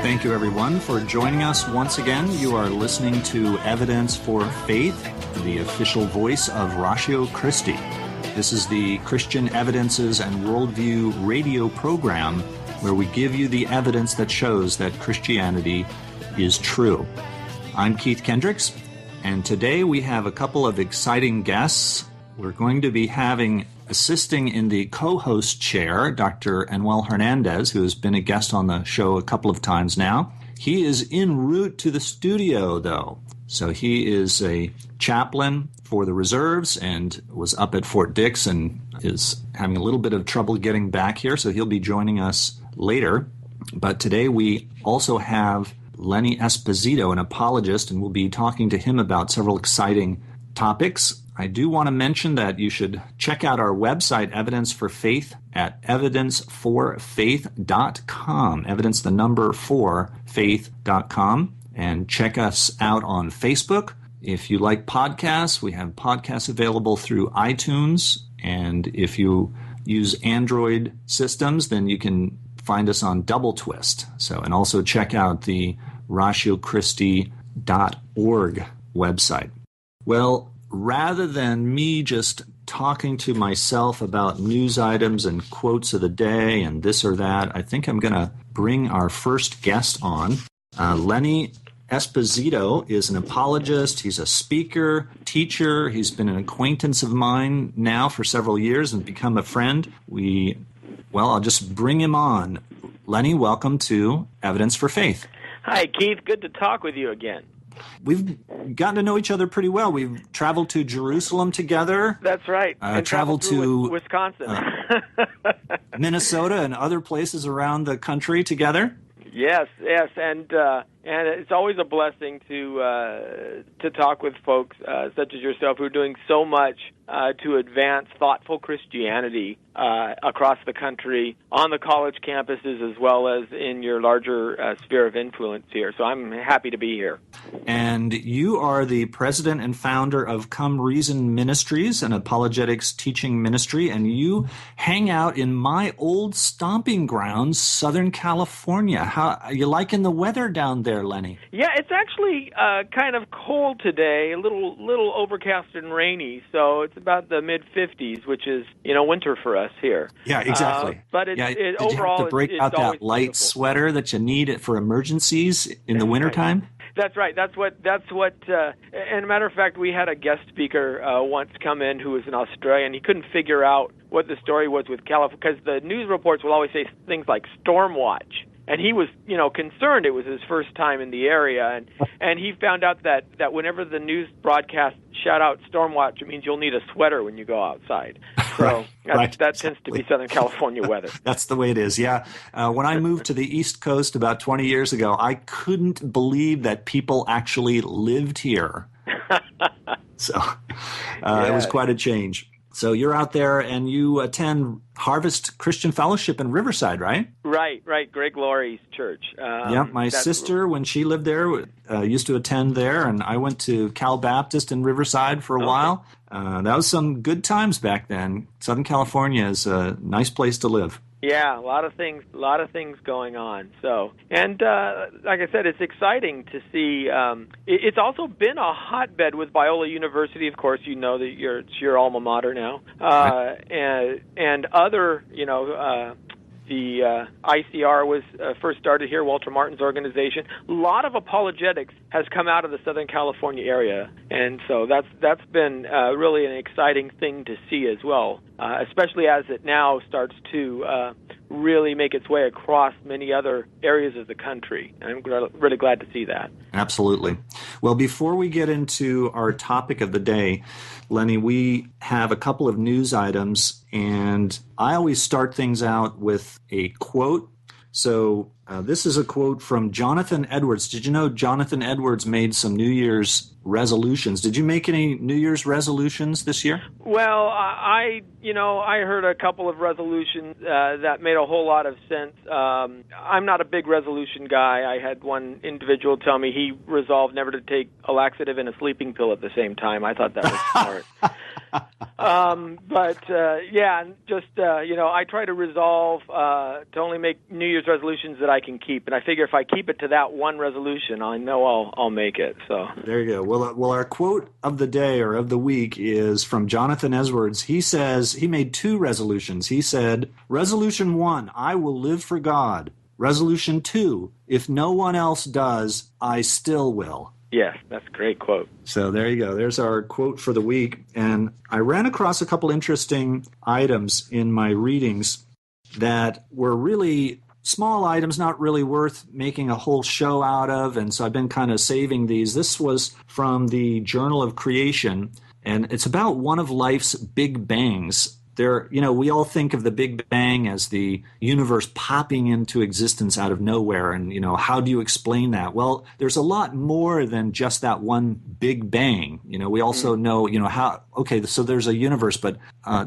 Thank you, everyone, for joining us once again. You are listening to Evidence for Faith, the official voice of Ratio Christi. This is the Christian Evidences and Worldview radio program where we give you the evidence that shows that Christianity is true. I'm Keith Kendricks, and today we have a couple of exciting guests. We're going to be having assisting in the co-host chair, Dr. Anuel Hernandez, who has been a guest on the show a couple of times now. He is en route to the studio, though. So he is a chaplain for the reserves and was up at Fort Dix and is having a little bit of trouble getting back here, so he'll be joining us later. But today we also have Lenny Esposito, an apologist, and we'll be talking to him about several exciting topics. I do want to mention that you should check out our website, Evidence for Faith, at evidenceforfaith.com. Evidence, the number 4, faith.com. And check us out on Facebook. If you like podcasts, we have podcasts available through iTunes. And if you use Android systems, then you can find us on Double Twist. And also check out the ratiochristi.org website. Well, rather than me just talking to myself about news items and quotes of the day and this or that, I think I'm going to bring our first guest on. Lenny Esposito is an apologist. He's a speaker, teacher. He's been an acquaintance of mine now for several years and become a friend. I'll just bring him on. Lenny, welcome to Evidence for Faith. Hi, Keith. Good to talk with you again. We've gotten to know each other pretty well. We've traveled to Jerusalem together. That's right. Traveled to Wisconsin, Minnesota, and other places around the country together. Yes, and it's always a blessing to talk with folks such as yourself who are doing so much to advance thoughtful Christianity across the country, on the college campuses, as well as in your larger sphere of influence here. So I'm happy to be here. And you are the president and founder of Come Reason Ministries, an apologetics teaching ministry, and you hang out in my old stomping grounds, Southern California. How are you liking the weather down there, Lenny? Yeah, it's actually kind of cold today, a little overcast and rainy, so it's about the mid-50s, which is, winter for us here. Yeah, exactly. But overall, you have to break out that light beautiful sweater that you need for emergencies in the wintertime? Right. That's right. That's what. And a matter of fact, we had a guest speaker once come in who was an Australian. He couldn't figure out what the story was with California because the news reports will always say things like storm watch. And he was, concerned. It was his first time in the area, and he found out that whenever the news broadcasts shout out storm watch, it means you'll need a sweater when you go outside. So that tends to be Southern California weather. That's the way it is, yeah. When I moved to the East Coast about 20 years ago, I couldn't believe that people actually lived here. So it was quite a change. So you're out there and you attend Harvest Christian Fellowship in Riverside, right? Right. Greg Laurie's church. My sister, when she lived there, used to attend there, and I went to Cal Baptist in Riverside for a while. That was some good times back then. Southern California is a nice place to live. Yeah, a lot of things going on. So, and like I said, it's exciting to see. It's also been a hotbed with Biola University. Of course, you know that it's your alma mater now, and other, the ICR was first started here, Walter Martin's organization. A lot of apologetics has come out of the Southern California area, and so that's been really an exciting thing to see as well, especially as it now starts to really make its way across many other areas of the country. And I'm really glad to see that. Absolutely. Well, before we get into our topic of the day, Lenny, we have a couple of news items, and I always start things out with a quote. So this is a quote from Jonathan Edwards. Did you know Jonathan Edwards made some New Year's resolutions? Did you make any New Year's resolutions this year? Well, I heard a couple of resolutions that made a whole lot of sense. I'm not a big resolution guy. I had one individual tell me he resolved never to take a laxative and a sleeping pill at the same time. I thought that was smart. I try to resolve to only make New Year's resolutions that I can keep. And I figure if I keep it to that one resolution, I know I'll make it. So there you go. Well, our quote of the day or of the week is from Jonathan Edwards. He says he made 2 resolutions. He said, Resolution 1, I will live for God. Resolution 2, if no one else does, I still will. Yes, that's a great quote. So there you go. There's our quote for the week. And I ran across a couple interesting items in my readings that were really small items, not really worth making a whole show out of. And so I've been kind of saving these. This was from the Journal of Creation, and it's about one of life's big bangs. We all think of the Big Bang as the universe popping into existence out of nowhere. And, how do you explain that? Well, there's a lot more than just that one Big Bang. We also know, so there's a universe, but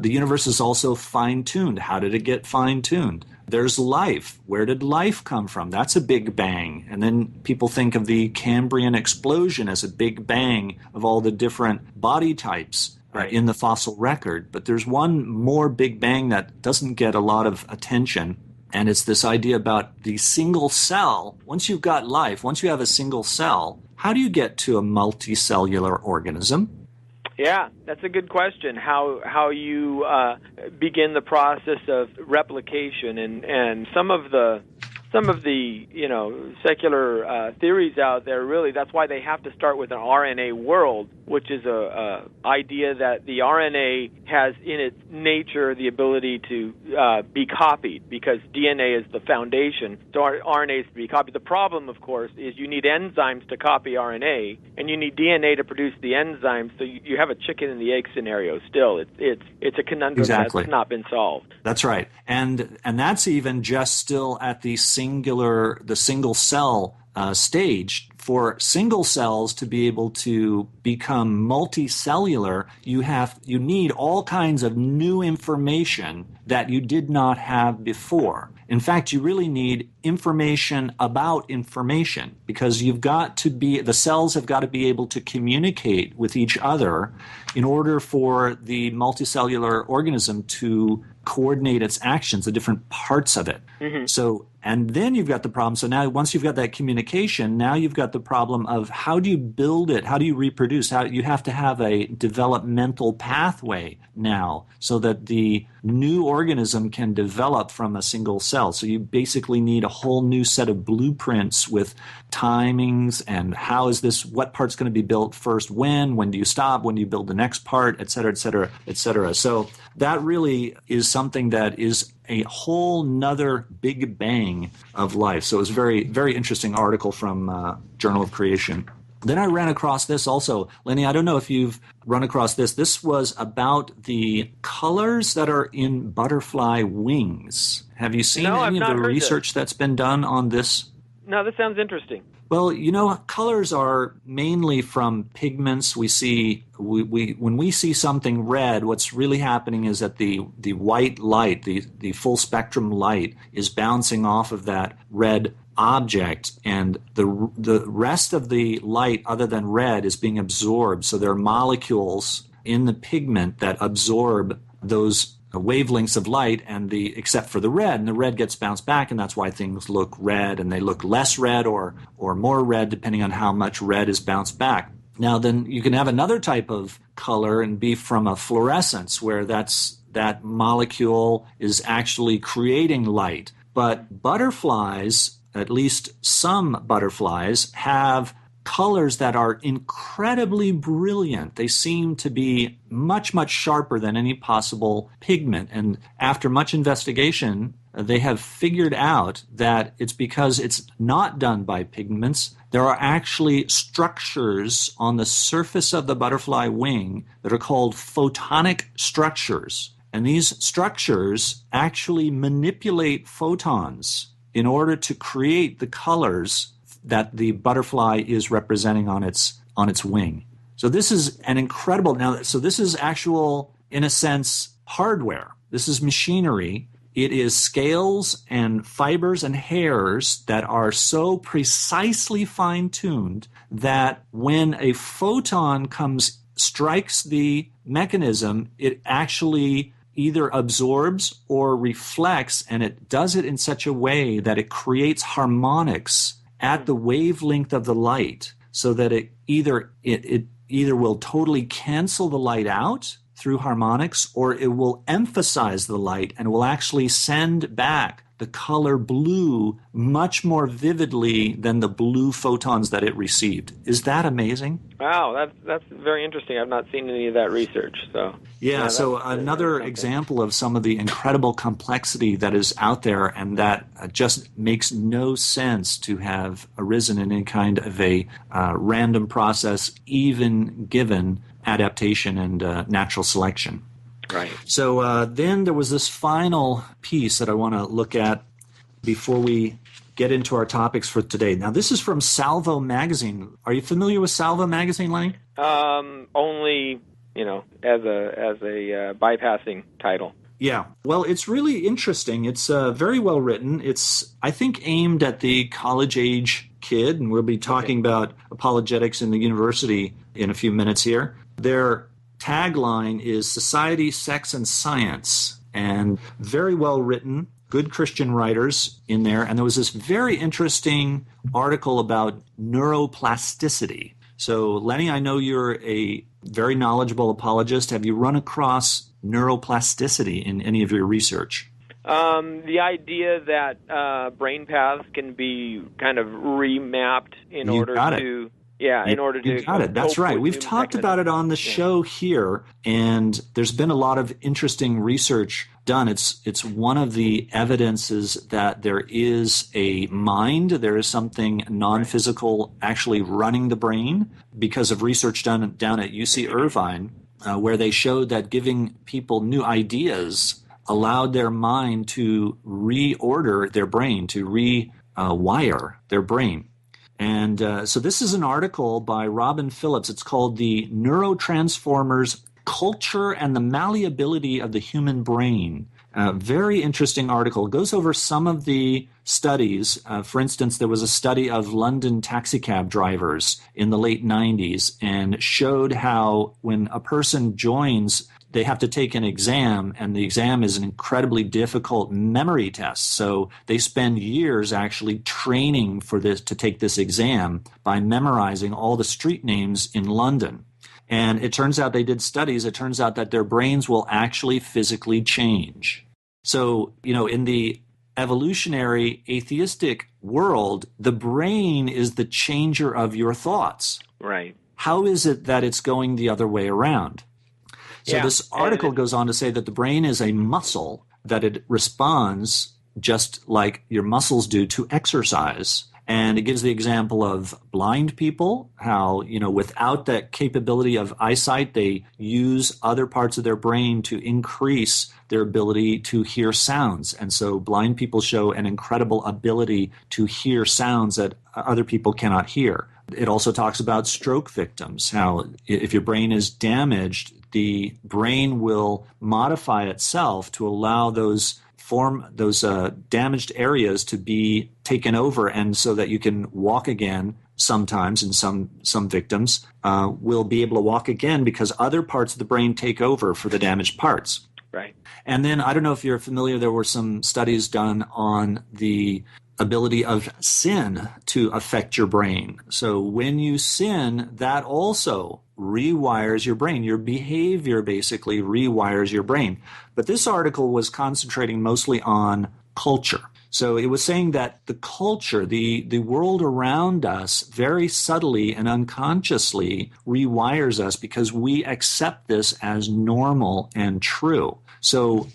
the universe is also fine-tuned. How did it get fine-tuned? There's life. Where did life come from? That's a Big Bang. And then people think of the Cambrian explosion as a Big Bang of all the different body types. Right. In the fossil record. But there's one more Big Bang that doesn't get a lot of attention, and it's this idea about the single cell. Once you've got life, once you have a single cell, how do you get to a multicellular organism? Yeah, that's a good question. How you begin the process of replication, and some of the secular theories out there, really, that's why they have to start with an RNA world, which is a idea that the RNA has in its nature the ability to be copied, because DNA is the foundation, so RNA is to be copied. The problem, of course, is you need enzymes to copy RNA, and you need DNA to produce the enzymes, so you have a chicken and the egg scenario still. It's a conundrum Exactly. that's not been solved. That's right. And that's even just still at the single cell stage. For single cells to be able to become multicellular, you need all kinds of new information that you did not have before. In fact, you really need information about information, because the cells have got to be able to communicate with each other in order for the multicellular organism to coordinate its actions, the different parts of it. Mm-hmm. So, and then you've got the problem. So now once you've got that communication, now you've got the problem of how do you build it? How do you reproduce? How you have to have a developmental pathway now so that the new organism can develop from a single cell. So you basically need a whole new set of blueprints with timings and what part's going to be built first, when do you stop, when do you build the next part, et cetera, et cetera, et cetera. So that really is something that is a whole nother Big Bang of life. So it was a very, very interesting article from Journal of Creation. Then I ran across this also. Lenny, I don't know if you've run across this. This was about the colors that are in butterfly wings. Have you seen any of the research that's been done on this? No, this sounds interesting. Well, colors are mainly from pigments. When we see something red, what's really happening is that the white light, the full spectrum light, is bouncing off of that red object, and the rest of the light other than red is being absorbed. So there are molecules in the pigment that absorb those wavelengths of light, except for the red, and the red gets bounced back, and that's why things look red, and they look less red or more red depending on how much red is bounced back. Now then you can have another type of color and be from a fluorescence, where that molecule is actually creating light. But butterflies, at least some butterflies, have colors that are incredibly brilliant. They seem to be much, much sharper than any possible pigment. And after much investigation, they have figured out that it's because it's not done by pigments. There are actually structures on the surface of the butterfly wing that are called photonic structures. And these structures actually manipulate photons in order to create the colors that the butterfly is representing on its wing. So this is an incredible. So this is actual, in a sense, hardware. This is machinery. It is scales and fibers and hairs that are so precisely fine-tuned that when a photon strikes the mechanism, it actually either absorbs or reflects, and it does it in such a way that it creates harmonics at the wavelength of the light, so that it either will totally cancel the light out through harmonics, or it will emphasize the light and will actually send back the color blue much more vividly than the blue photons that it received. Is that amazing? Wow, that's very interesting. I've not seen any of that research. So another example of some of the incredible complexity that is out there, and that just makes no sense to have arisen in any kind of a random process, even given adaptation and natural selection. Right. So then there was this final piece that I want to look at before we get into our topics for today. Now, this is from Salvo Magazine. Are you familiar with Salvo Magazine, Lenny? Only, as a bypassing title. Yeah. Well, it's really interesting. It's very well written. It's, I think, aimed at the college-age kid, and we'll be talking about apologetics in the university in a few minutes here. Their tagline is Society, Sex, and Science, and very well written, good Christian writers in there. And there was this very interesting article about neuroplasticity. So, Lenny, I know you're a very knowledgeable apologist. Have you run across neuroplasticity in any of your research? The idea that brain paths can be kind of remapped in order to... Yeah, in order to... You got it. That's right. We've talked about it on the show here, and there's been a lot of interesting research done. It's one of the evidences that there is a mind, there is something non-physical actually running the brain, because of research done down at UC Irvine, where they showed that giving people new ideas allowed their mind to reorder their brain, to rewire their brain. And so this is an article by Robin Phillips. It's called The Neurotransformers, Culture and the Malleability of the Human Brain. Very interesting article. It goes over some of the studies. For instance, there was a study of London taxicab drivers in the late 90s and showed how when a person joins, they have to take an exam, and the exam is an incredibly difficult memory test. So they spend years actually training for this, to take this exam, by memorizing all the street names in London. And it turns out they did studies. It turns out that their brains will actually physically change. So, in the evolutionary atheistic world, the brain is the changer of your thoughts. Right. How is it that it's going the other way around? So this article goes on to say that the brain is a muscle, that it responds just like your muscles do to exercise. And it gives the example of blind people, how, without that capability of eyesight, they use other parts of their brain to increase their ability to hear sounds. And so blind people show an incredible ability to hear sounds that other people cannot hear. It also talks about stroke victims, how if your brain is damaged, the brain will modify itself to allow those damaged areas to be taken over, and so that you can walk again sometimes, and some victims will be able to walk again because other parts of the brain take over for the damaged parts. Right. And then, I don't know if you're familiar, there were some studies done on the ability of sin to affect your brain. So when you sin, that also rewires your brain. Your behavior basically rewires your brain. But this article was concentrating mostly on culture. So it was saying that the culture, the world around us, very subtly and unconsciously rewires us because we accept this as normal and true. So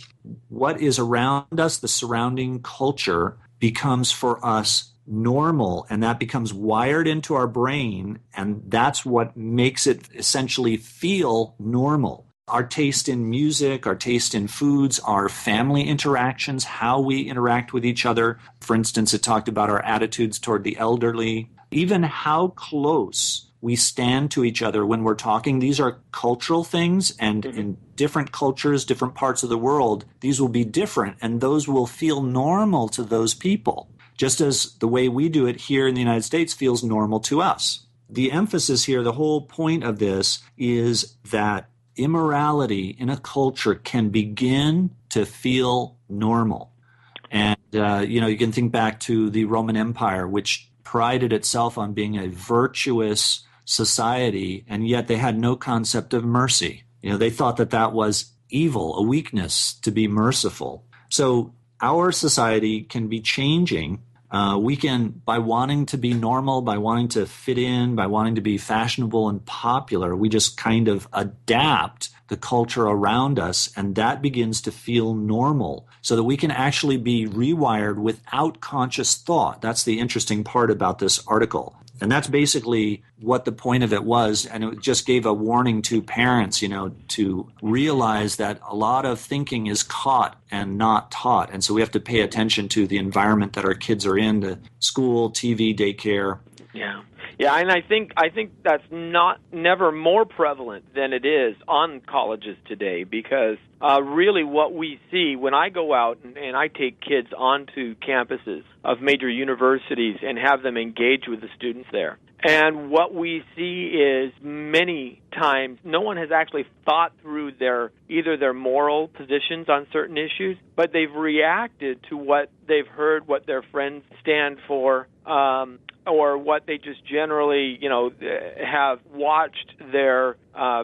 what is around us, the surrounding culture, becomes for us normal, and that becomes wired into our brain, and that's what makes it essentially feel normal. Our taste in music, our taste in foods, our family interactions, how we interact with each other. For instance, it talked about our attitudes toward the elderly, even how close we stand to each other when we're talking. These are cultural things, and in different cultures, different parts of the world, these will be different, and those will feel normal to those people, just as the way we do it here in the United States feels normal to us. The emphasis here, the whole point of this, is that immorality in a culture can begin to feel normal. And, you can think back to the Roman Empire, which prided itself on being a virtuous society, and yet they had no concept of mercy. They thought that that was evil, a weakness to be merciful. So our society can be changing. We can, by wanting to be normal, by wanting to fit in, by wanting to be fashionable and popular, we just kind of adapt the culture around us, and that begins to feel normal so that we can actually be rewired without conscious thought. That's the interesting part about this article. And that's basically what the point of it was. And it just gave a warning to parents, to realize that a lot of thinking is caught and not taught. And so we have to pay attention to the environment that our kids are in, the school, TV, daycare. Yeah, and I think that's never more prevalent than it is on colleges today, because really what we see when I go out and I take kids onto campuses of major universities and have them engage with the students there. And what we see is many times no one has actually thought through either their moral positions on certain issues, but they've reacted to what they've heard, what their friends stand for, or what they just generally, have watched their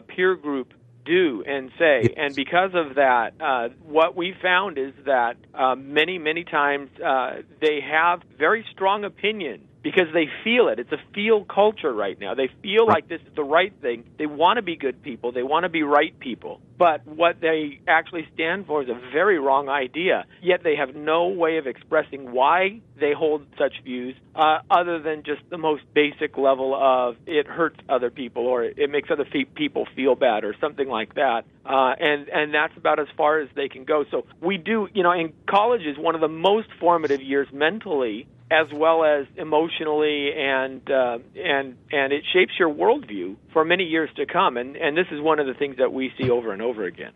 peer group do and say. And because of that, what we found is that many, many times they have very strong opinions because they feel it. It's a feel culture right now. They feel like this is the right thing. They want to be good people. They want to be right people. But what they actually stand for is a very wrong idea, yet they have no way of expressing why they hold such views other than just the most basic level of it hurts other people or it makes other people feel bad or something like that. And that's about as far as they can go. So we do, in college is one of the most formative years mentally as well as emotionally, and it shapes your worldview for many years to come. And this is one of the things that we see over and over again.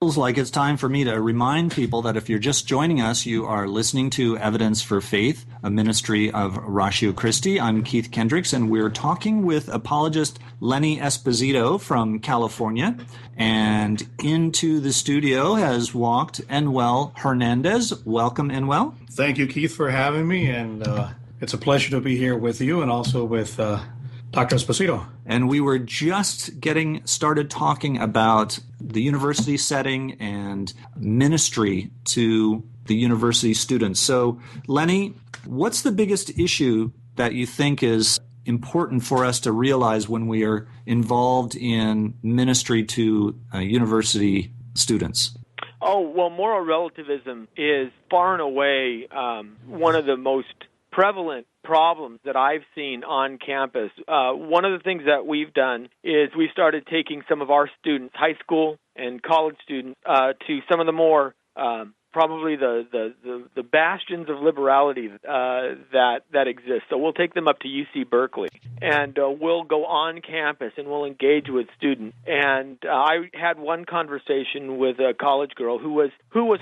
Feels like it's time for me to remind people that if you're just joining us, you are listening to Evidence for Faith, a ministry of Ratio Christi. I'm Keith Kendricks, and we're talking with apologist Lenny Esposito from California. And into the studio has walked Enwell Hernandez. Welcome, Enwell. Thank you, Keith, for having me, and it's a pleasure to be here with you and also with Dr. Esposito. And we were just getting started talking about the university setting and ministry to the university students. So, Lenny, what's the biggest issue that you think is important for us to realize when we are involved in ministry to university students? Oh, well, moral relativism is far and away one of the most prevalent problems that I've seen on campus. One of the things that we've done is we started taking some of our students, high school and college students, to some of the more probably the bastions of liberality that exist. So we'll take them up to UC Berkeley, and we'll go on campus and we'll engage with students. And I had one conversation with a college girl who was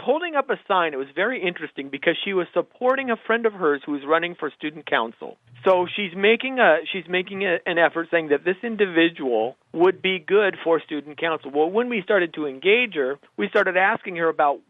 holding up a sign. It was very interesting because she was supporting a friend of hers who was running for student council. So she's making an effort saying that this individual would be good for student council. Well, when we started to engage her, we started asking her about,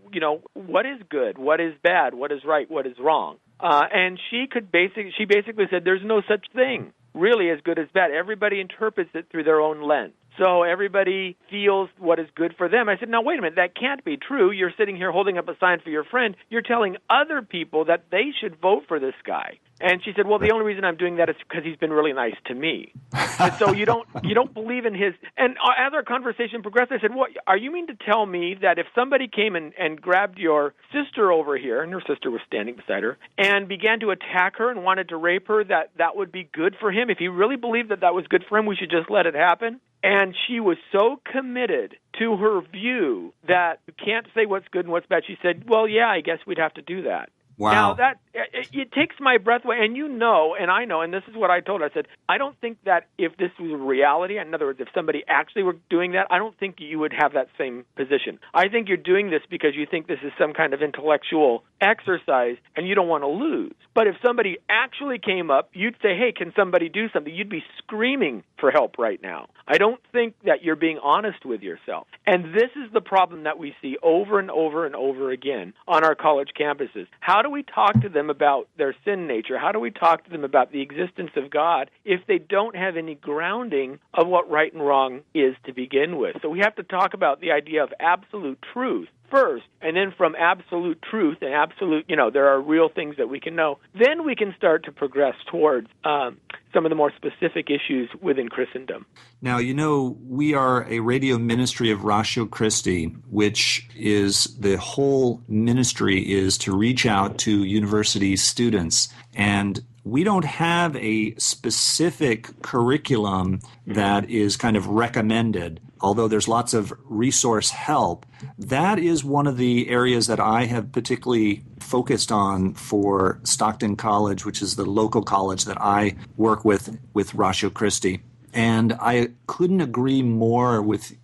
what is good, what is bad, what is right, what is wrong. And she basically said there's no such thing really as good as bad. Everybody interprets it through their own lens. So everybody feels what is good for them. I said, now, wait a minute, that can't be true. You're sitting here holding up a sign for your friend. You're telling other people that they should vote for this guy. And she said, well, the only reason I'm doing that is because he's been really nice to me. And so you don't believe in his. And as our conversation progressed, I said, what are you mean to tell me that if somebody came and grabbed your sister over here, and her sister was standing beside her, and began to attack her and wanted to rape her, that would be good for him? If he really believed that was good for him, we should just let it happen? And she was so committed to her view that you can't say what's good and what's bad. She said, well, yeah, I guess we'd have to do that. Now, that it takes my breath away, and and I know, and this is what I told her. I said, I don't think that if this was a reality, in other words, if somebody actually were doing that, I don't think you would have that same position. I think you're doing this because you think this is some kind of intellectual exercise, and you don't want to lose. But if somebody actually came up, you'd say, hey, can somebody do something? You'd be screaming for help right now. I don't think that you're being honest with yourself. And this is the problem that we see over and over and over again on our college campuses. How do we talk to them about their sin nature? How do we talk to them about the existence of God if they don't have any grounding of what right and wrong is to begin with? So we have to talk about the idea of absolute truth first, and then from absolute truth and absolute, there are real things that we can know, then we can start to progress towards some of the more specific issues within Christendom. Now, we are a radio ministry of Ratio Christi, which is the whole ministry is to reach out to university students. And we don't have a specific curriculum that is kind of recommended, although there's lots of resource help. That is one of the areas that I have particularly focused on for Stockton College, which is the local college that I work with Ratio Christi. And I couldn't agree more with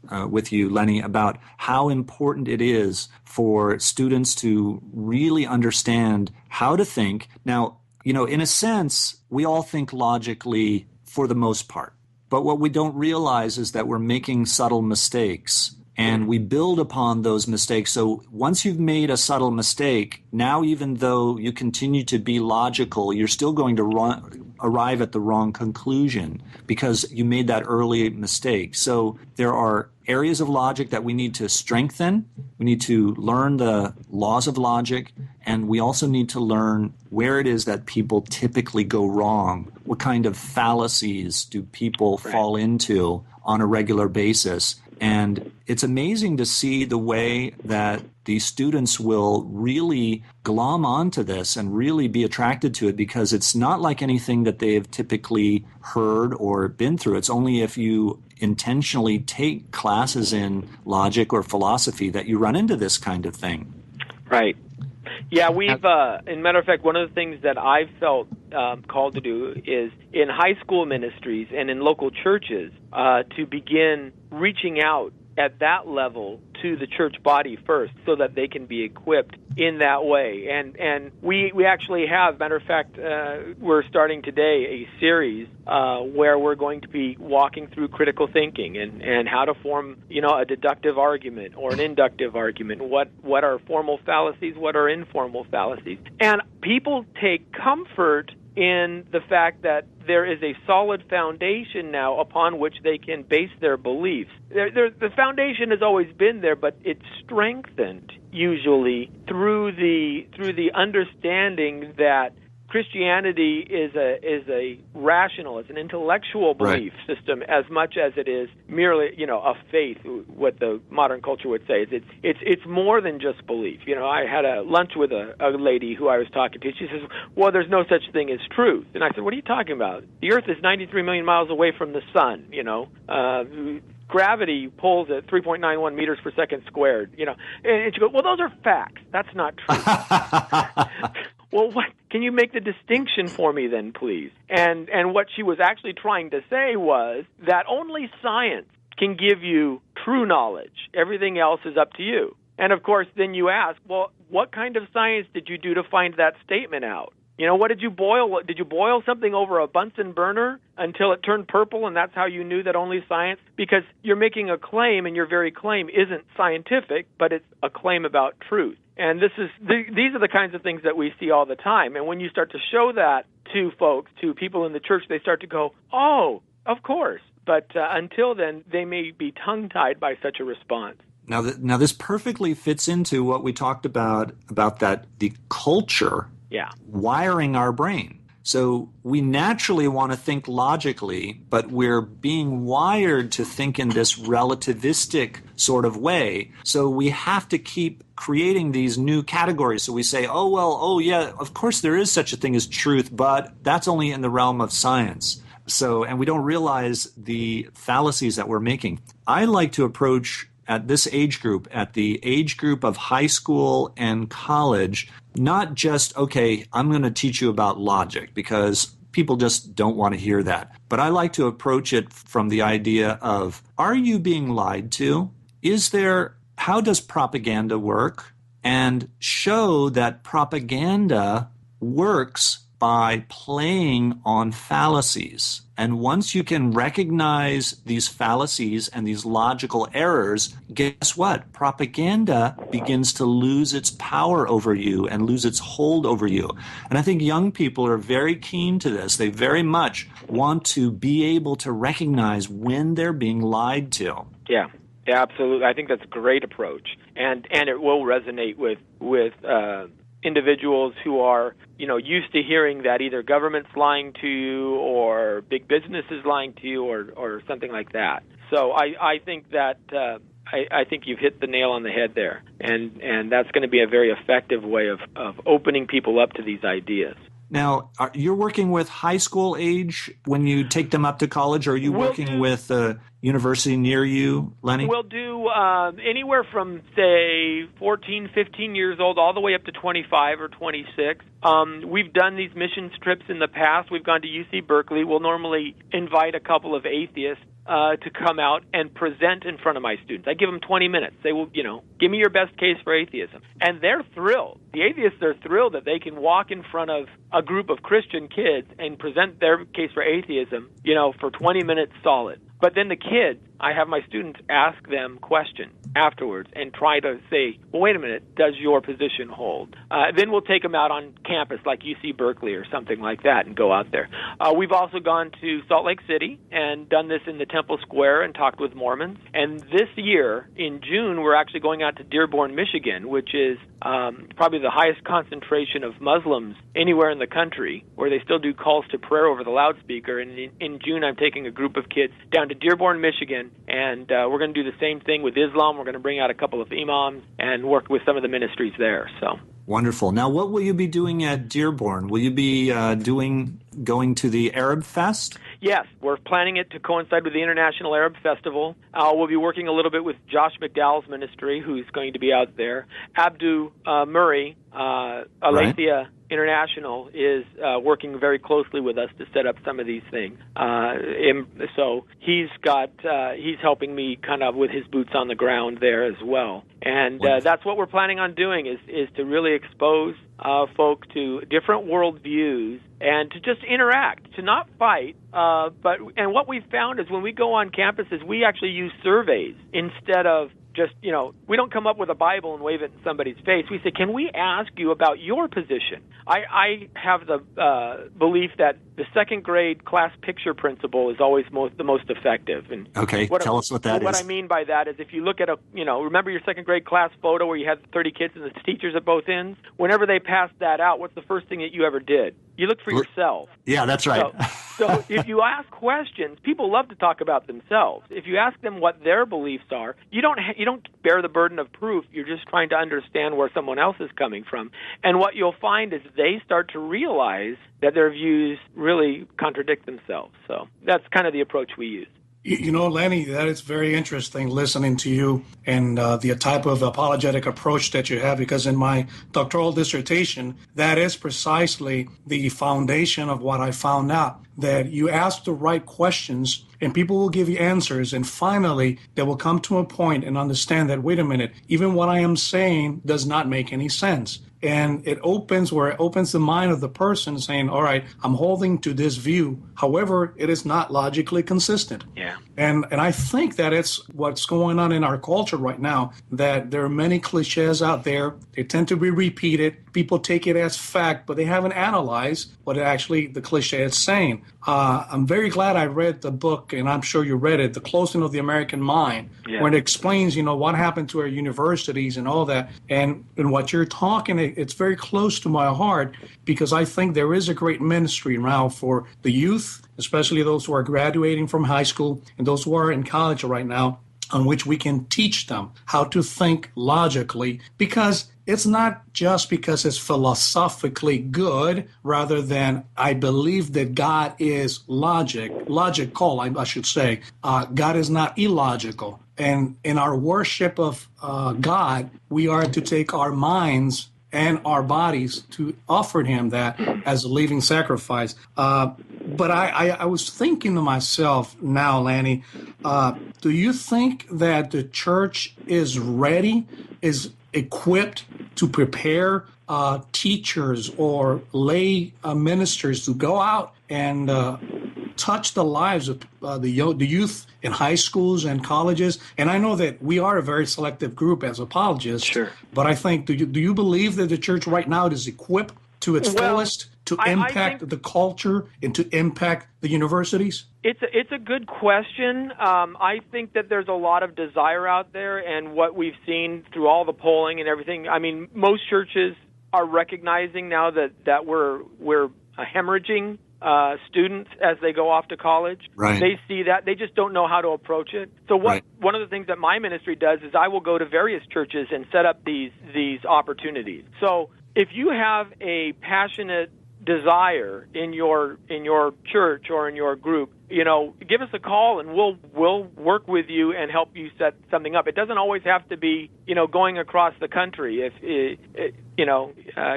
you, Lenny, about how important it is for students to really understand how to think. Now, in a sense, we all think logically for the most part. But what we don't realize is that we're making subtle mistakes, and we build upon those mistakes. So once you've made a subtle mistake, now even though you continue to be logical, you're still going to arrive at the wrong conclusion because you made that early mistake. So there are areas of logic that we need to strengthen. We need to learn the laws of logic, and we also need to learn where it is that people typically go wrong. What kind of fallacies do people fall into on a regular basis? And it's amazing to see the way that these students will really glom onto this and really be attracted to it, because it's not like anything that they have typically heard or been through. It's only if you intentionally take classes in logic or philosophy that you run into this kind of thing. Right. Yeah, we've, in matter of fact, one of the things that I've felt called to do is in high school ministries and in local churches to begin reaching out at that level to the church body first so that they can be equipped in that way. And we actually have, matter of fact, we're starting today a series where we're going to be walking through critical thinking and how to form, a deductive argument or an inductive argument. What are formal fallacies? What are informal fallacies? And people take comfort in the fact that there is a solid foundation now upon which they can base their beliefs. The foundation has always been there, but it's strengthened usually through the understanding that Christianity is a rational, it's an intellectual belief system as much as it is merely, a faith. What the modern culture would say is it's more than just belief. I had a lunch with a lady who I was talking to. She says, "Well, there's no such thing as truth." And I said, "What are you talking about? The Earth is 93 million miles away from the sun. Gravity pulls at 3.91 meters per second squared. And she goes, "Well, those are facts. That's not true." Well, what can you make the distinction for me then, please? And what she was actually trying to say was that only science can give you true knowledge. Everything else is up to you. And of course, then you ask, well, what kind of science did you do to find that statement out? What did you boil? Did you boil something over a Bunsen burner until it turned purple, and that's how you knew that only science? Because you're making a claim, and your very claim isn't scientific, but it's a claim about truth. And these are the kinds of things that we see all the time. And when you start to show that to folks, to people in the church, they start to go, "Oh, of course." But until then, they may be tongue-tied by such a response. Now, this perfectly fits into what we talked about that the culture wiring our brain. So we naturally want to think logically, but we're being wired to think in this relativistic sort of way. So we have to keep creating these new categories. So we say, of course there is such a thing as truth, but that's only in the realm of science. So, and we don't realize the fallacies that we're making. I like to approach at this age group, at the age group of high school and college, not just, okay, I'm going to teach you about logic, because people just don't want to hear that. But I like to approach it from the idea of, are you being lied to? How does propaganda work? And show that propaganda works by playing on fallacies. And once you can recognize these fallacies and these logical errors, guess what? Propaganda begins to lose its power over you and lose its hold over you. And I think young people are very keen to this. They very much want to be able to recognize when they're being lied to. Yeah, absolutely. I think that's a great approach. And it will resonate with individuals who are, used to hearing that either government's lying to you or big business is lying to you or something like that. So I think that I think you've hit the nail on the head there, and that's going to be a very effective way of opening people up to these ideas. Now, you're working with high school age when you take them up to college, or are you working with a university near you, Lenny? We'll do anywhere from, say, 14, 15 years old all the way up to 25 or 26. We've done these mission trips in the past. We've gone to UC Berkeley. We'll normally invite a couple of atheists to come out and present in front of my students. I give them 20 minutes. They will, give me your best case for atheism. And they're thrilled. The atheists are thrilled that they can walk in front of a group of Christian kids and present their case for atheism, for 20 minutes solid. But then the kids, I have my students ask them questions afterwards and try to say, well, wait a minute, does your position hold? Then we'll take them out on campus like UC Berkeley or something like that and go out there. We've also gone to Salt Lake City and done this in the Temple Square and talked with Mormons. And this year, in June, we're actually going out to Dearborn, Michigan, which is probably the highest concentration of Muslims anywhere in the country, where they still do calls to prayer over the loudspeaker. And in June, I'm taking a group of kids down to Dearborn, Michigan, and we're going to do the same thing with Islam. We're going to bring out a couple of imams and work with some of the ministries there. So wonderful. Now, what will you be doing at Dearborn? Will you be going to the Arab Fest? Yes, we're planning it to coincide with the International Arab Festival. We'll be working a little bit with Josh McDowell's ministry, who's going to be out there. Abdu Murray, Aletheia International, is working very closely with us to set up some of these things. So he's helping me kind of with his boots on the ground there as well. And that's what we're planning on doing is to really expose folk to different worldviews and to just interact, to not fight. And what we've found is when we go on campuses, we actually use surveys instead of just, we don't come up with a Bible and wave it in somebody's face. We say, can we ask you about your position? I have the belief that the second grade class picture principle is always the most effective. And okay, tell us what that is. What I mean by that is if you look at remember your second grade class photo where you had 30 kids and the teachers at both ends? Whenever they passed that out, what's the first thing that you ever did? You looked for yourself. Yeah, that's right. So if you ask questions, people love to talk about themselves. If you ask them what their beliefs are, you don't bear the burden of proof. You're just trying to understand where someone else is coming from. And what you'll find is they start to realize that their views really contradict themselves. So that's kind of the approach we use. Lenny, that is very interesting listening to you and the type of apologetic approach that you have, because in my doctoral dissertation, that is precisely the foundation of what I found out, that you ask the right questions and people will give you answers. And finally, they will come to a point and understand that, wait a minute, even what I am saying does not make any sense. And it opens the mind of the person saying, all right, I'm holding to this view. However, it is not logically consistent. Yeah. And I think that it's what's going on in our culture right now, that there are many cliches out there. They tend to be repeated. People take it as fact, but they haven't analyzed what actually the cliche is saying. I'm very glad I read the book, and I'm sure you read it, The Closing of the American Mind, where it explains, what happened to our universities and all that. And what you're talking, it's very close to my heart, because I think there is a great ministry now for the youth, especially those who are graduating from high school and those who are in college right now, on which we can teach them how to think logically, because it's not just because it's philosophically good, rather than I believe that God is logical, I should say. God is not illogical. And in our worship of God, we are to take our minds and our bodies to offer him that as a living sacrifice. But I was thinking to myself now, Lanny, do you think that the church is ready, is equipped to prepare teachers or lay ministers to go out and touch the lives of the youth in high schools and colleges? And I know that we are a very selective group as apologists. Sure. But I think, do you believe that the church right now is equipped to its fullest to impact the culture and to impact the universities? It's a good question. I think that there's a lot of desire out there, and what we've seen through all the polling and everything. I mean, most churches are recognizing now that we're hemorrhaging students as they go off to college. Right. They see that. They just don't know how to approach it. So one of the things that my ministry does is I will go to various churches and set up these opportunities. So if you have a passionate desire in your church or in your group, give us a call and we'll work with you and help you set something up. It doesn't always have to be, going across the country. If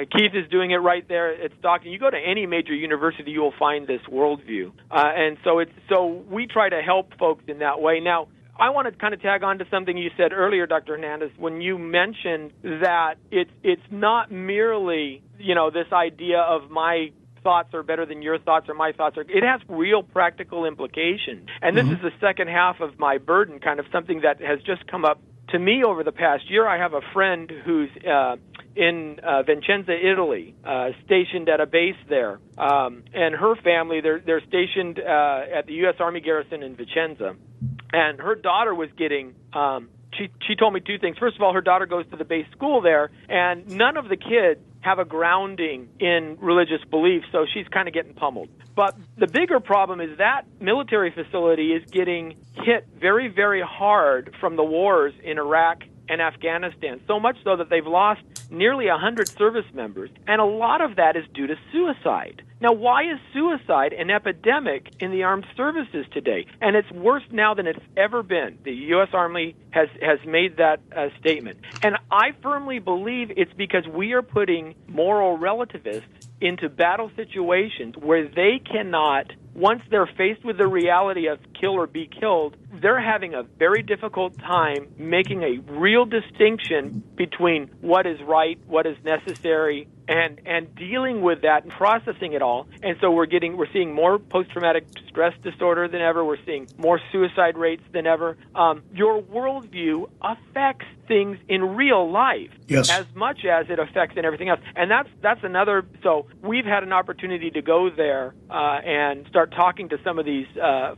Keith is doing it right there at Stockton. You go to any major university, you will find this worldview. And so we try to help folks in that way. Now, I want to kind of tag on to something you said earlier, Dr. Hernandez, when you mentioned that it's not merely, this idea of my thoughts are better than your thoughts or my thoughts are. It has real practical implications. And this is the second half of my burden, kind of something that has just come up to me over the past year. I have a friend who's in Vicenza, Italy, stationed at a base there. And her family, they're stationed at the U.S. Army garrison in Vicenza. And her daughter was getting, she told me two things. First of all, her daughter goes to the base school there, and none of the kids have a grounding in religious beliefs, so she's kind of getting pummeled. But the bigger problem is that military facility is getting hit very, very hard from the wars in Iraq and Afghanistan, so much so that they've lost nearly 100 service members, and a lot of that is due to suicide. Now, why is suicide an epidemic in the armed services today? And it's worse now than it's ever been. The U.S. Army has made that statement. And I firmly believe it's because we are putting moral relativists into battle situations where they cannot, once they're faced with the reality of kill or be killed, they're having a very difficult time making a real distinction between what is right, what is necessary, and dealing with that and processing it all. And so we're seeing more post-traumatic stress disorder than ever. We're seeing more suicide rates than ever. Your worldview affects things in real life as much as it affects in everything else. And that's another. So we've had an opportunity to go there and start talking to some of these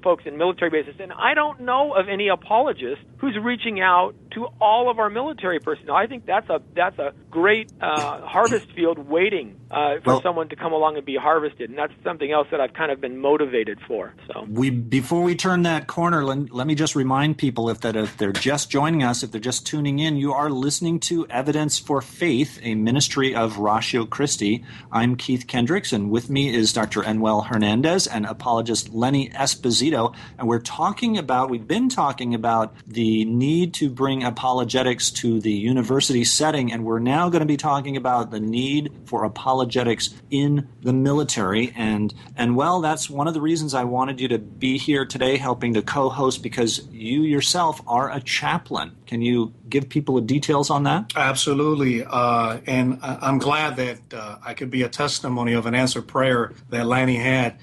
folks in military bases. And I don't know of any apologist who's reaching out to all of our military personnel. I think that's a great harvest field waiting for someone to come along and be harvested, and that's something else that I've kind of been motivated for. So before we turn that corner, let me just remind people if they're just joining us, if they're just tuning in, you are listening to Evidence for Faith, a ministry of Ratio Christi. I'm Keith Kendricks, and with me is Dr. Enwell Hernandez and apologist Lenny Esposito, and we've been talking about the need to bring apologetics to the university setting, and we're now going to be talking about the need for apologetics in the military. And well, that's one of the reasons I wanted you to be here today helping to co-host, because you yourself are a chaplain. Can you give people the details on that? Absolutely. And I'm glad that I could be a testimony of an answered prayer that Lanny had.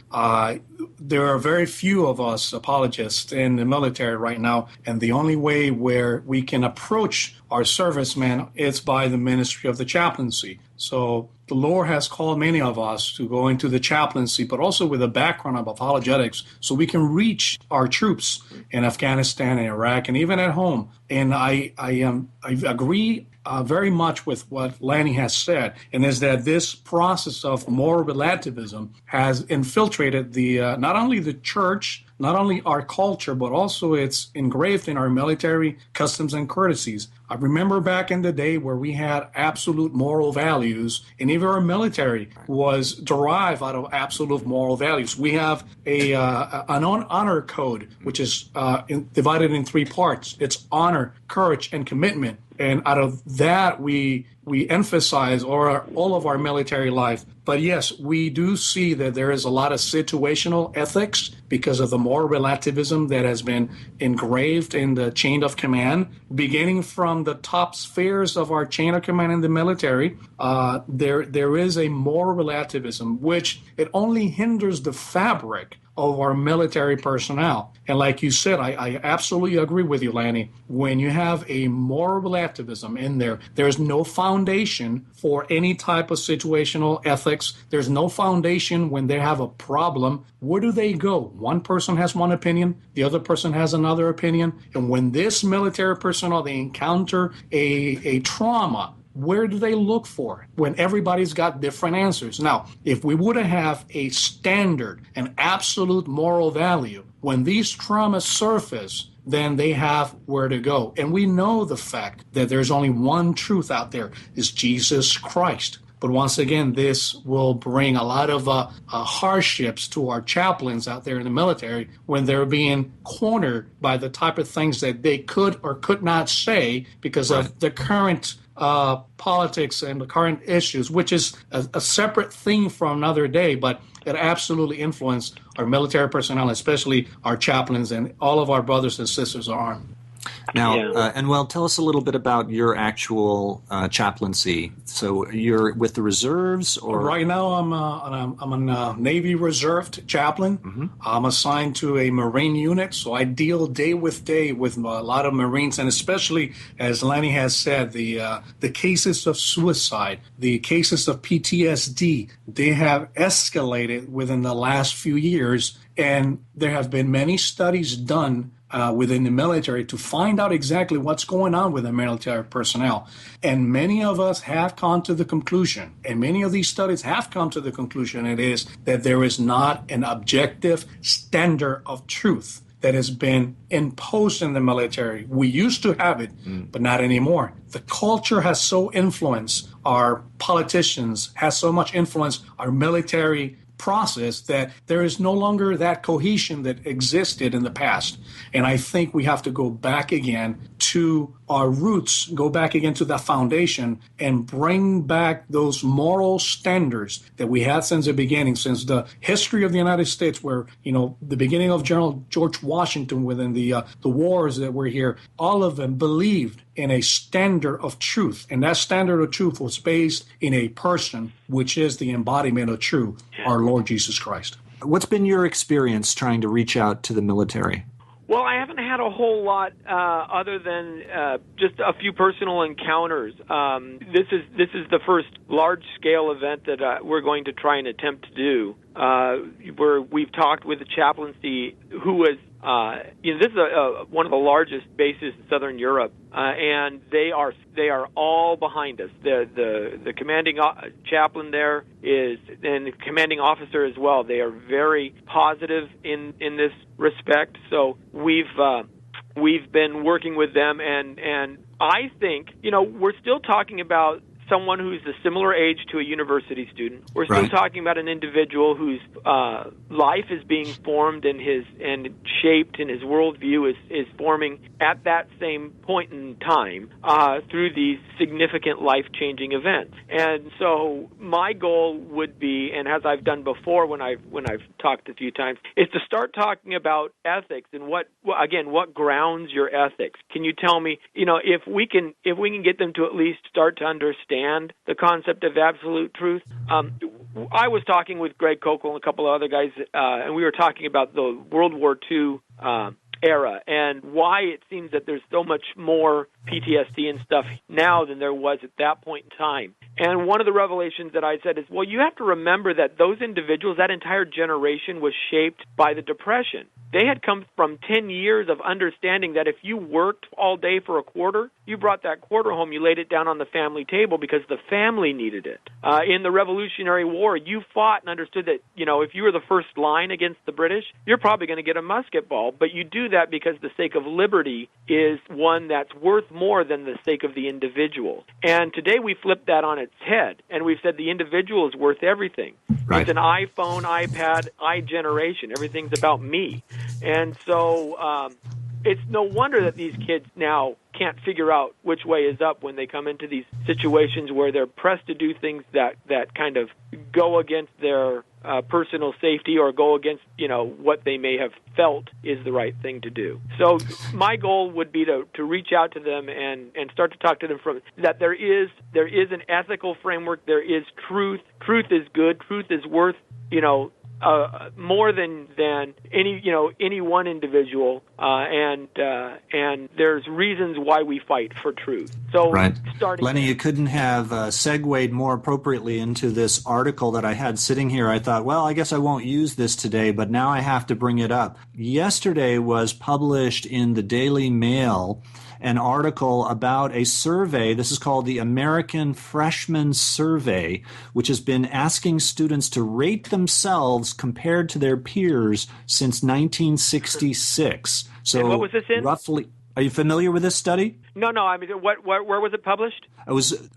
There are very few of us apologists in the military right now, and the only way where we can approach our servicemen is by the ministry of the chaplaincy. So the Lord has called many of us to go into the chaplaincy, but also with a background of apologetics, so we can reach our troops in Afghanistan and Iraq and even at home. And I agree very much with what Lanny has said, and is that this process of moral relativism has infiltrated the not only the church, not only our culture, but also it's engraved in our military customs and courtesies. I remember back in the day where we had absolute moral values, and even our military was derived out of absolute moral values. We have an honor code, which is divided in three parts. It's honor, courage, and commitment. And out of that, we emphasize all of our military life. But yes, we do see that there is a lot of situational ethics because of the moral relativism that has been engraved in the chain of command, beginning from the top spheres of our chain of command in the military. There is a moral relativism, which it only hinders the fabric of our military personnel. And like you said, I absolutely agree with you, Lanny. When you have a moral relativism in there, there's no foundation for any type of situational ethics. There's no foundation when they have a problem. Where do they go? One person has one opinion, the other person has another opinion. And when this military personnel, they encounter a trauma, where do they look for when everybody's got different answers? Now, if we would have a standard, an absolute moral value, when these traumas surface, then they have where to go. And we know the fact that there's only one truth out there, is Jesus Christ. But once again, this will bring a lot of hardships to our chaplains out there in the military when they're being cornered by the type of things that they could or could not say because of the current politics and the current issues, which is a separate theme for another day, but it absolutely influenced our military personnel, especially our chaplains, and all of our brothers and sisters are armed. Now, Anuel, tell us a little bit about your actual chaplaincy. So you're with the reserves, or right now I'm a Navy reserved chaplain. Mm-hmm. I'm assigned to a Marine unit, so I deal day with day with a lot of Marines, and especially, as Lanny has said, the cases of suicide, the cases of PTSD, they have escalated within the last few years, and there have been many studies done within the military to find out exactly what's going on with the military personnel. And many of us have come to the conclusion, and many of these studies have come to the conclusion, it is that there is not an objective standard of truth that has been imposed in the military. We used to have it, but not anymore. The culture has so influenced our politicians, has so much influence our military process that there is no longer that cohesion that existed in the past. And I think we have to go back again to our roots, go back again to that foundation and bring back those moral standards that we had since the beginning, since the history of the United States, where, the beginning of General George Washington within the wars that were here, all of them believed in a standard of truth. And that standard of truth was based in a person, which is the embodiment of truth, our Lord Jesus Christ. What's been your experience trying to reach out to the military? Well, I haven't had a whole lot other than just a few personal encounters. This is the first large-scale event that we're going to try and attempt to do, where we've talked with the chaplaincy who was this is one of the largest bases in Southern Europe, and they are all behind us. The commanding chaplain there is, and the commanding officer as well. They are very positive in this respect. So we've been working with them, and I think we're still talking about someone who's a similar age to a university student. We're still talking about an individual whose life is being formed and shaped, and his worldview is forming at that same point in time through these significant life-changing events. And so my goal would be, and as I've done before when I've talked a few times, is to start talking about ethics and what grounds your ethics. Can you tell me, if we can get them to at least start to understand the concept of absolute truth? I was talking with Greg Kokel and a couple of other guys, and we were talking about the World War II era and why it seems that there's so much more PTSD and stuff now than there was at that point in time. And one of the revelations that I said is, well, you have to remember that those individuals, that entire generation was shaped by the Depression. They had come from 10 years of understanding that if you worked all day for a quarter, you brought that quarter home, you laid it down on the family table because the family needed it. In the Revolutionary War, you fought and understood that, if you were the first line against the British, you're probably going to get a musket ball. But you do that because the sake of liberty is one that's worth more than the sake of the individual. And today we flip that on its head, and we've said the individual is worth everything. Right. It's an iPhone, iPad, iGeneration. Everything's about me. And so it's no wonder that these kids now can't figure out which way is up when they come into these situations where they're pressed to do things that kind of go against their personal safety or go against, what they may have felt is the right thing to do. So my goal would be to reach out to them and start to talk to them from that there is an ethical framework, there is truth. Truth is good. Truth is worth, more than any one individual, and there's reasons why we fight for truth. So, right, Lenny, you couldn't have segued more appropriately into this article that I had sitting here. I thought, well, I guess I won't use this today, but now I have to bring it up. Yesterday was published in the Daily Mail an article about a survey. This is called the American Freshman Survey, which has been asking students to rate themselves compared to their peers since 1966. So, and what was this in? Roughly, are you familiar with this study? No. I mean, where was it published? It was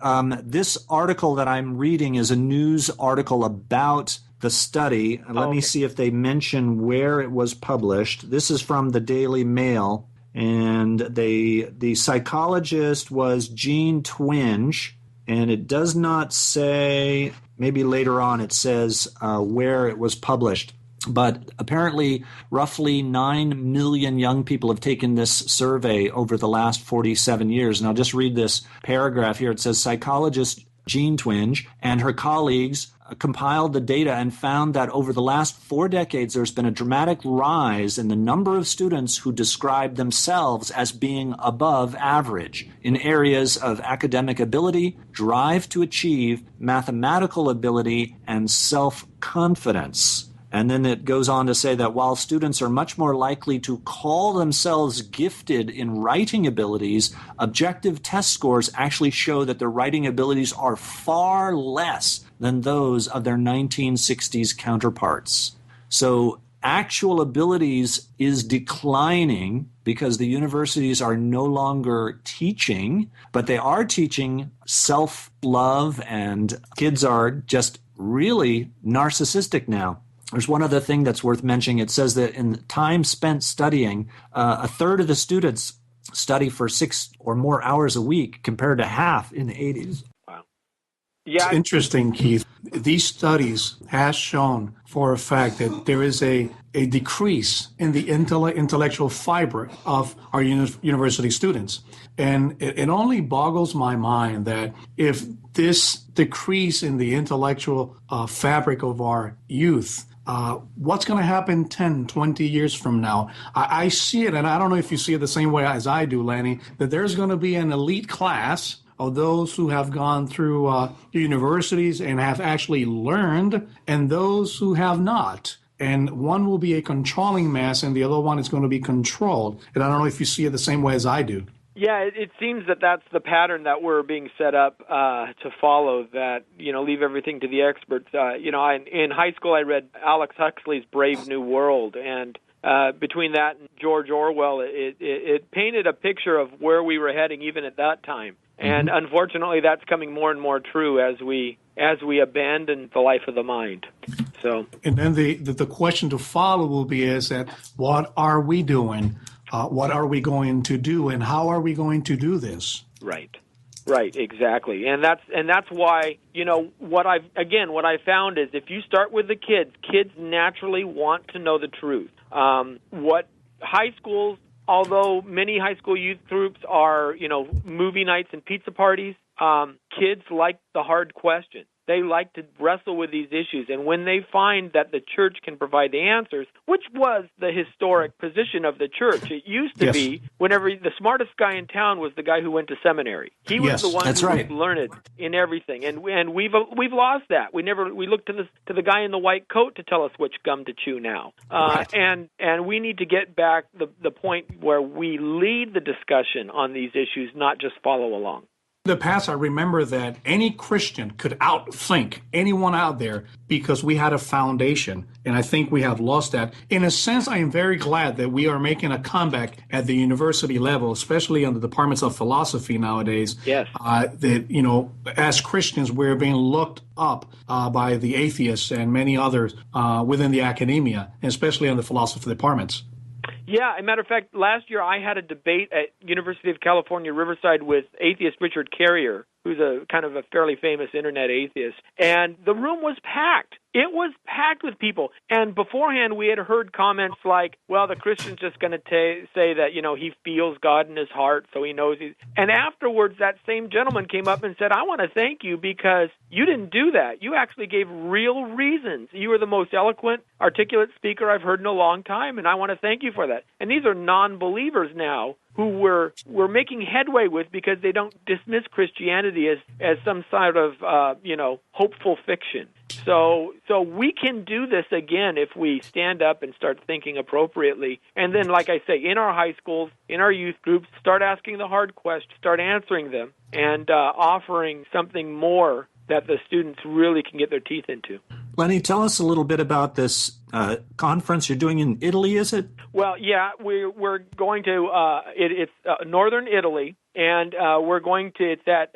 this article that I'm reading is a news article about the study. Let me see if they mention where it was published. This is from the Daily Mail. And the psychologist was Jean Twenge, and it does not say, maybe later on it says where it was published. But apparently roughly 9 million young people have taken this survey over the last 47 years. And I'll just read this paragraph here. It says, psychologist Jean Twenge and her colleagues compiled the data and found that over the last 4 decades, there's been a dramatic rise in the number of students who describe themselves as being above average in areas of academic ability, drive to achieve, mathematical ability, and self-confidence. And then it goes on to say that while students are much more likely to call themselves gifted in writing abilities, objective test scores actually show that their writing abilities are far less than those of their 1960s counterparts. So actual abilities is declining because the universities are no longer teaching, but they are teaching self-love, and kids are just really narcissistic now. There's one other thing that's worth mentioning. It says that in the time spent studying, a third of the students study for 6 or more hours a week compared to half in the 80s. Wow. Yeah. It's interesting, Keith. These studies have shown for a fact that there is a decrease in the intellectual fiber of our university students. And it only boggles my mind that if this decrease in the intellectual fabric of our youth, what's going to happen 10, 20 years from now? I see it, and I don't know if you see it the same way as I do, Lanny, that there's going to be an elite class of those who have gone through universities and have actually learned, and those who have not. And one will be a controlling mass, and the other one is going to be controlled. And I don't know if you see it the same way as I do. Yeah, it seems that that's the pattern that we're being set up to follow, that, leave everything to the experts. In high school I read Alex Huxley's Brave New World, and between that and George Orwell, it painted a picture of where we were heading even at that time. And unfortunately, that's coming more and more true as we abandon the life of the mind. So, and then the question to follow will be is that what are we doing? What are we going to do, and how are we going to do this? Right, exactly, and that's why what I found is if you start with the kids naturally want to know the truth. What high schools, although many high school youth groups are movie nights and pizza parties, kids like the hard questions. They like to wrestle with these issues. And when they find that the church can provide the answers, which was the historic position of the church, it used to be whenever the smartest guy in town was the guy who went to seminary. He was the one who was learned in everything. And we've lost that. We look to the guy in the white coat to tell us which gum to chew now. And we need to get back the point where we lead the discussion on these issues, not just follow along. In the past, I remember that any Christian could outthink anyone out there because we had a foundation, and I think we have lost that. In a sense, I am very glad that we are making a comeback at the university level, especially on the departments of philosophy nowadays. Yes. That, as Christians, we're being looked up by the atheists and many others within the academia, especially on the philosophy departments. Yeah, as a matter of fact, last year I had a debate at University of California, Riverside with atheist Richard Carrier, who's a kind of a fairly famous internet atheist, and the room was packed. It was packed with people. And beforehand, we had heard comments like, well, the Christian's just going to say that, he feels God in his heart, so he knows he's... And afterwards, that same gentleman came up and said, I want to thank you because you didn't do that. You actually gave real reasons. You were the most eloquent, articulate speaker I've heard in a long time, and I want to thank you for that. And these are non-believers now who we're making headway with because they don't dismiss Christianity as some sort of, hopeful fiction. So we can do this again if we stand up and start thinking appropriately. And then, like I say, in our high schools, in our youth groups, start asking the hard questions, start answering them, and offering something more that the students really can get their teeth into. Lenny, tell us a little bit about this conference you're doing in Italy, is it? Well, yeah, we're going to, it's northern Italy, and we're going to, it's at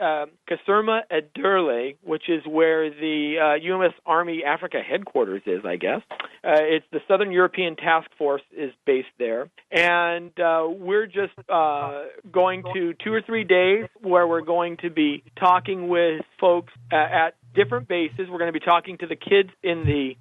Caserma Ederle, which is where the U.S. Army Africa headquarters is, I guess. It's the Southern European Task Force is based there. And we're just going to 2 or 3 days where we're going to be talking with folks at different bases. We're going to be talking to the kids in the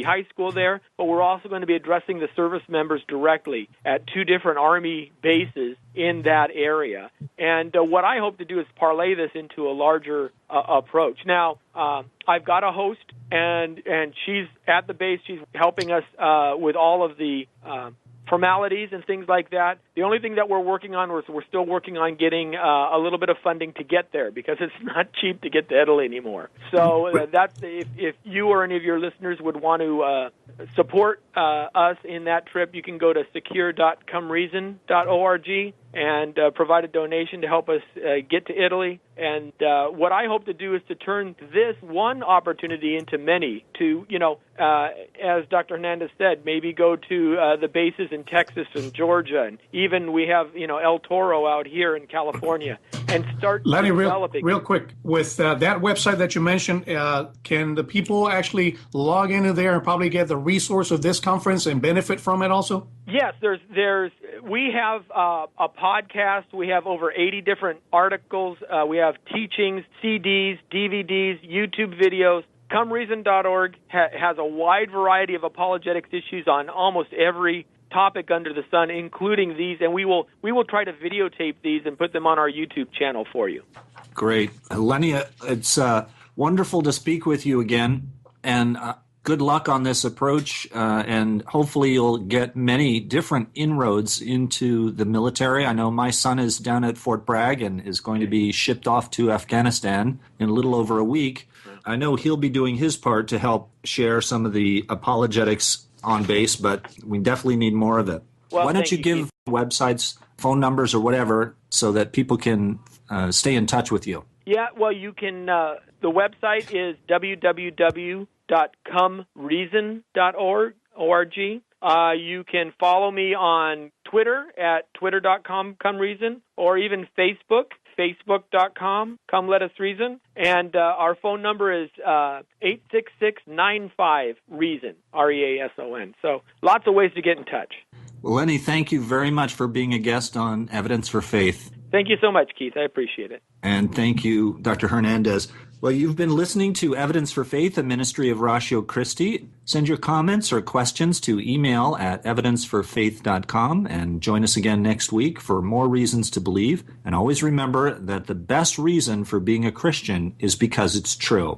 high school there, but we're also going to be addressing the service members directly at 2 different Army bases in that area. And what I hope to do is parlay this into a larger approach. Now, I've got a host, and she's at the base. She's helping us with all of the formalities and things like that. The only thing that we're working on is we're still working on getting a little bit of funding to get there because it's not cheap to get to Italy anymore. So that's if you or any of your listeners would want to support us in that trip, you can go to secure.comereason.org and provide a donation to help us get to Italy. And what I hope to do is to turn this one opportunity into many to, as Dr. Hernandez said, maybe go to the bases in Texas and Georgia, and even we have, El Toro out here in California, and start developing. Real quick, with that website that you mentioned, can the people actually log into there and probably get the resource of this conference and benefit from it also? Yes, we have a podcast. We have over 80 different articles. We have teachings, CDs, DVDs, YouTube videos. ComeReason.org has a wide variety of apologetics issues on almost every topic under the sun, including these, and we will try to videotape these and put them on our YouTube channel for you. Great. Lenny, it's wonderful to speak with you again, and good luck on this approach, and hopefully you'll get many different inroads into the military. I know my son is down at Fort Bragg and is going to be shipped off to Afghanistan in a little over a week. I know he'll be doing his part to help share some of the apologetics on base, but we definitely need more of it. Well, why don't you give websites, phone numbers, or whatever so that people can stay in touch with you? Yeah, well, you can. The website is www.comereason.org. You can follow me on Twitter at twitter.com/comereason, or even Facebook.com, Come Let Us Reason. And our phone number is 866-95-REASON, REASON. So lots of ways to get in touch. Well, Lenny, thank you very much for being a guest on Evidence for Faith. Thank you so much, Keith. I appreciate it. And thank you, Dr. Hernandez. Well, you've been listening to Evidence for Faith, a ministry of Ratio Christi. Send your comments or questions to email at evidenceforfaith.com, and join us again next week for more reasons to believe. And always remember that the best reason for being a Christian is because it's true.